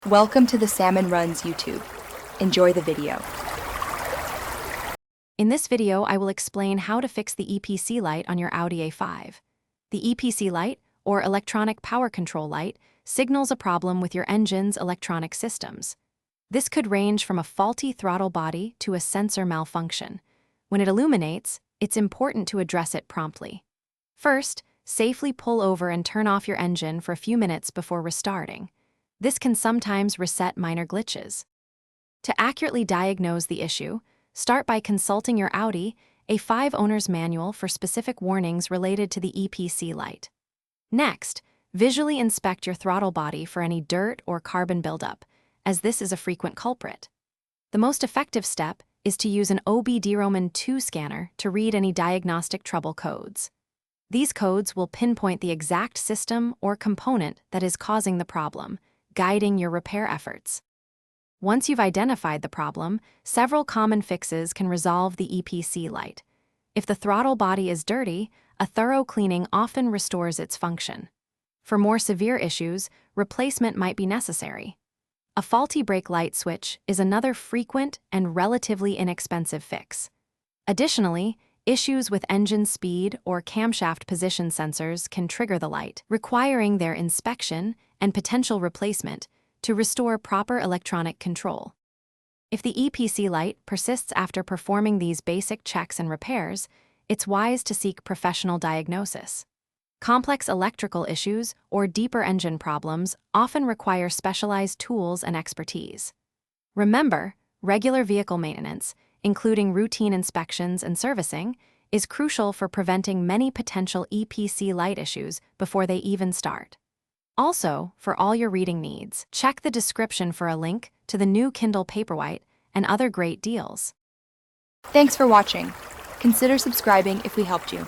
Welcome to the Salmon Runs YouTube. Enjoy the video. In this video, I will explain how to fix the EPC light on your Audi A5. The EPC light, or electronic power control light, signals a problem with your engine's electronic systems. This could range from a faulty throttle body to a sensor malfunction. When it illuminates, it's important to address it promptly. First, safely pull over and turn off your engine for a few minutes before restarting. This can sometimes reset minor glitches. To accurately diagnose the issue, start by consulting your Audi A5 owner's manual for specific warnings related to the EPC light. Next, visually inspect your throttle body for any dirt or carbon buildup, as this is a frequent culprit. The most effective step is to use an OBD-II scanner to read any diagnostic trouble codes. These codes will pinpoint the exact system or component that is causing the problem, guiding your repair efforts. Once you've identified the problem, several common fixes can resolve the EPC light. If the throttle body is dirty, a thorough cleaning often restores its function. For more severe issues, replacement might be necessary. A faulty brake light switch is another frequent and relatively inexpensive fix. Additionally, issues with engine speed or camshaft position sensors can trigger the light, requiring their inspection and potential replacement to restore proper electronic control. If the EPC light persists after performing these basic checks and repairs, it's wise to seek professional diagnosis. Complex electrical issues or deeper engine problems often require specialized tools and expertise. Remember, regular vehicle maintenance, including routine inspections and servicing, is crucial for preventing many potential EPC light issues before they even start. Also, for all your reading needs, check the description for a link to the new Kindle Paperwhite and other great deals. Thanks for watching. Consider subscribing if we helped you.